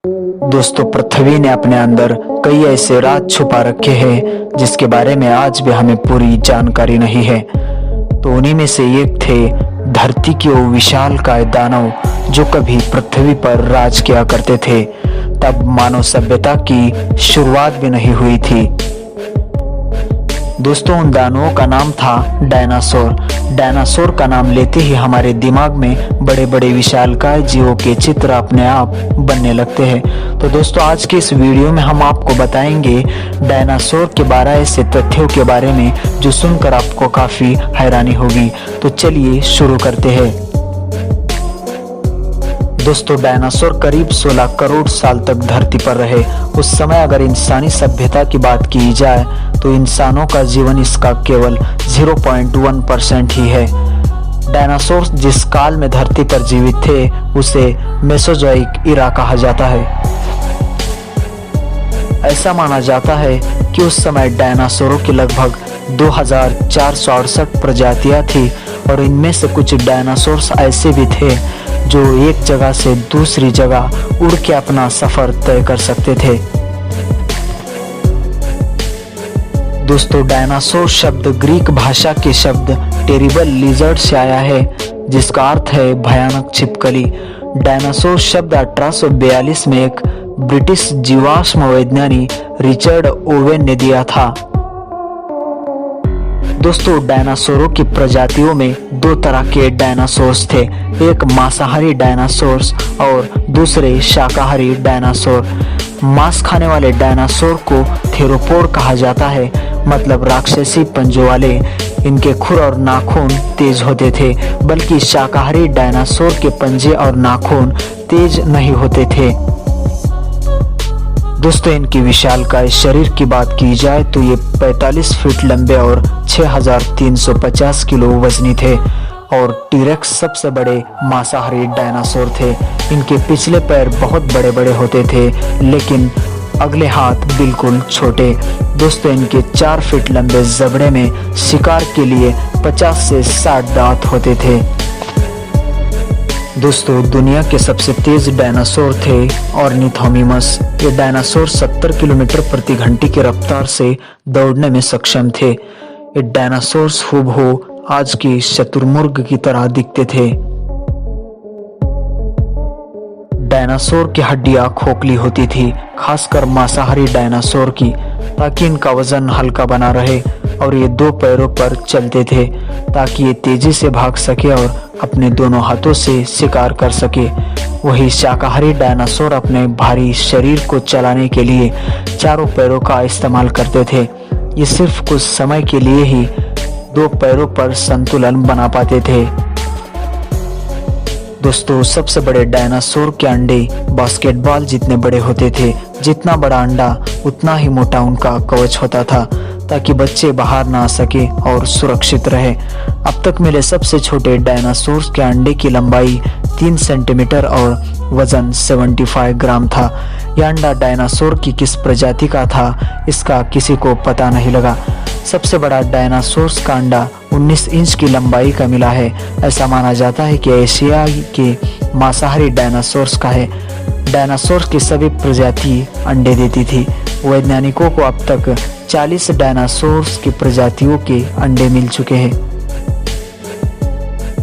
दोस्तों, पृथ्वी ने अपने अंदर कई ऐसे राज छुपा रखे हैं जिसके बारे में आज भी हमें पूरी जानकारी नहीं है। तो उन्हीं में से एक थे धरती के वो विशालकाय दानव जो कभी पृथ्वी पर राज किया करते थे। तब मानव सभ्यता की शुरुआत भी नहीं हुई थी। दोस्तों, उन दानवों का नाम था डायनासोर। डायनासोर का नाम लेते ही हमारे दिमाग में बड़े बड़े विशालकाय जीवों के चित्र अपने आप बनने लगते हैं। तो दोस्तों, आज के इस वीडियो में हम आपको बताएंगे डायनासोर के 12 ऐसे तथ्यों के बारे में जो सुनकर आपको काफी हैरानी होगी। तो चलिए शुरू करते हैं। दोस्तों, डायनासोर करीब 16 करोड़ साल तक धरती पर रहे। उस समय अगर इंसानी सभ्यता की बात की जाए तो इंसानों का जीवन इसका केवल 0.1% ही है। डायनासोर जिस काल में धरती पर जीवित थे उसे मेसोजोइक इरा कहा जाता है। ऐसा माना जाता है कि उस समय डायनासोरों की लगभग 2468 प्रजातियां थी और इनमें से कुछ डायनासोर्स ऐसे भी थे जो एक जगह से दूसरी जगह उड़ के अपना सफर तय कर सकते थे। दोस्तों, डायनासोर शब्द ग्रीक भाषा के शब्द टेरिबल लिजर्ड से आया है जिसका अर्थ है भयानक छिपकली। डायनासोर शब्द 1842 में एक ब्रिटिश जीवाश्म वैज्ञानिक रिचर्ड ओवेन ने दिया था। दोस्तों, डायनासोरों की प्रजातियों में दो तरह के डायनासोर्स थे, एक मांसाहारी डायनासोर्स और दूसरे शाकाहारी डायनासोर। मांस खाने वाले डायनासोर को थेरोपोड कहा जाता है, मतलब राक्षसी पंजों वाले। इनके खुर और नाखून तेज होते थे, बल्कि शाकाहारी डायनासोर के पंजे और नाखून तेज नहीं होते थे। दोस्तों, इनकी विशालकाय शरीर की बात की जाए तो ये 45 फीट लंबे और 6350 किलो वजनी थे और टीरेक्स सबसे बड़े मांसाहारी डायनासोर थे। इनके पिछले पैर बहुत बड़े बड़े होते थे लेकिन अगले हाथ बिल्कुल छोटे। दोस्तों, इनके 4 फीट लंबे जबड़े में शिकार के लिए 50 से 60 दांत होते थे। दोस्तों, दुनिया के सबसे तेज डायनासोर थे ऑर्निथोमिमस। ये डायनासोर 70 किलोमीटर प्रति घंटे की रफ्तार से दौड़ने में सक्षम थे। ये डायनासोर्स हूबहू आज की शुतुरमुर्ग की तरह दिखते थे। डायनासोर की हड्डियां खोखली होती थी, खासकर मांसाहारी डायनासोर की, ताकि इनका वजन हल्का बना रहे और ये 2 पैरों पर चलते थे ताकि ये तेजी से भाग सके और अपने दोनों हाथों से शिकार कर सके। वही शाकाहारी डायनासोर अपने भारी शरीर को चलाने के लिए 4 पैरों का इस्तेमाल करते थे। ये सिर्फ कुछ समय के लिए ही 2 पैरों पर संतुलन बना पाते थे। दोस्तों, सबसे बड़े डायनासोर के अंडे बास्केटबॉल जितने बड़े होते थे। जितना बड़ा अंडा उतना ही मोटा उनका कवच होता था ताकि बच्चे बाहर ना आ सके और सुरक्षित रहे। अब तक मिले सबसे छोटे डायनासोर के अंडे की लंबाई 3 सेंटीमीटर और वजन 75 ग्राम था। यह अंडा डायनासोर की किस प्रजाति का था इसका किसी को पता नहीं लगा। सबसे बड़ा डायनासोर का अंडा 19 इंच की लंबाई का मिला है। ऐसा माना जाता है कि एशिया के मांसाहारी डायनासोर का है। डायनासोर की सभी प्रजाति अंडे देती थी। वैज्ञानिकों को अब तक 40 डायनासोर की प्रजातियों के अंडे मिल चुके हैं।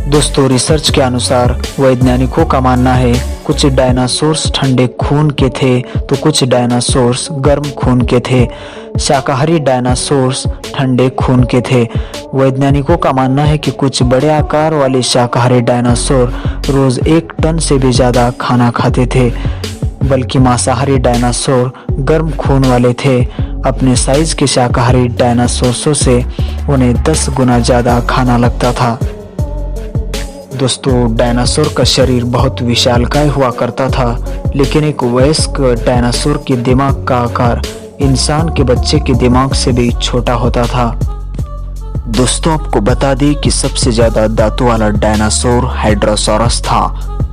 दोस्तों, रिसर्च के अनुसार वैज्ञानिकों का मानना है कुछ डायनासोर्स ठंडे खून के थे तो कुछ डायनासोर्स गर्म खून के थे। शाकाहारी डायनासोर्स ठंडे खून के थे। वैज्ञानिकों का मानना है कि कुछ बड़े आकार वाले शाकाहारी डायनासोर रोज 1 टन से भी ज्यादा खाना खाते थे, बल्कि मांसाहारी डायनासोर गर्म खून वाले थे। अपने साइज के शाकाहारी डायनासोर्सों से उन्हें 10 गुना ज्यादा खाना लगता था। दोस्तों, डायनासोर का शरीर बहुत विशालकाय हुआ करता था, लेकिन एक वयस्क डायनासोर के दिमाग का आकार इंसान के बच्चे के दिमाग से भी छोटा होता था। दोस्तों, आपको बता दें कि सबसे ज्यादा दांतों वाला डायनासोर हाइड्रोसॉरस था।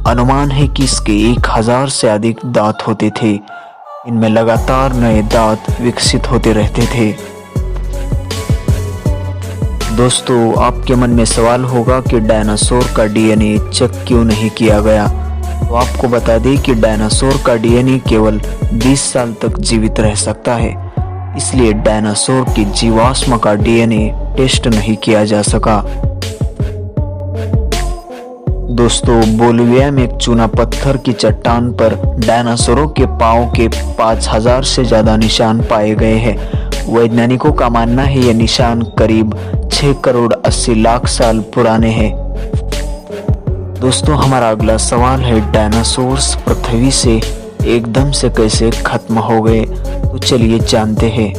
अनुमान है कि इसके 1000 से अधिक दांत होते थे। इनमें लगातार नए दांत विकसित होते रहते थे। दोस्तों, आपके मन में सवाल होगा कि डायनासोर का डीएनए चेक क्यों नहीं किया गया। तो आपको बता दें कि डायनासोर का डीएनए केवल 20 साल तक जीवित रह सकता है, इसलिए डायनासोर की जीवाश्म का डीएनए टेस्ट नहीं किया जा सका। दोस्तों, बोलिविया में एक चूना पत्थर की चट्टान पर डायनासोरों के पांव के 5000 से ज्यादा निशान पाए गए हैं। वैज्ञानिकों का मानना है ये निशान करीब 6 करोड़ 80 लाख साल पुराने हैं। दोस्तों, हमारा अगला सवाल है, डायनासोर्स पृथ्वी से एकदम से कैसे खत्म हो गए? तो चलिए जानते हैं।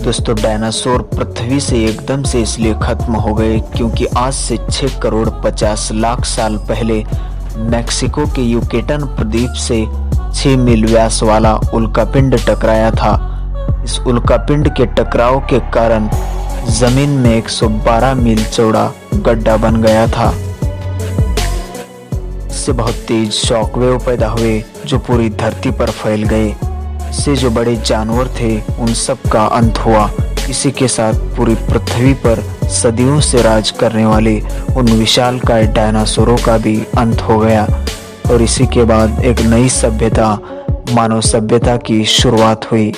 दोस्तों, डायनासोर पृथ्वी से एकदम से इसलिए खत्म हो गए क्योंकि आज से 6 करोड़ 50 लाख साल पहले मैक्सिको के युकेटन प्रद्वीप से 6 मील व्यास वाला उल्कापिंड टकराया था। इस उल्कापिंड के टकराव के कारण जमीन में 112 मील चौड़ा गड्ढा बन गया था। इससे बहुत तेज शॉकवेव पैदा हुए जो पूरी धरती पर फैल गए। इससे जो बड़े जानवर थे उन सब का अंत हुआ। इसी के साथ पूरी पृथ्वी पर सदियों से राज करने वाले उन विशालकाय डायनासोरों का भी अंत हो गया और इसी के बाद एक नई सभ्यता, मानव सभ्यता की शुरुआत हुई।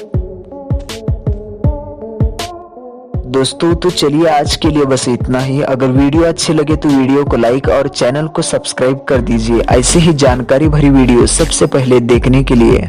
दोस्तों, तो चलिए आज के लिए बस इतना ही। अगर वीडियो अच्छे लगे तो वीडियो को लाइक और चैनल को सब्सक्राइब कर दीजिए ऐसे ही जानकारी भरी वीडियो सबसे पहले देखने के लिए।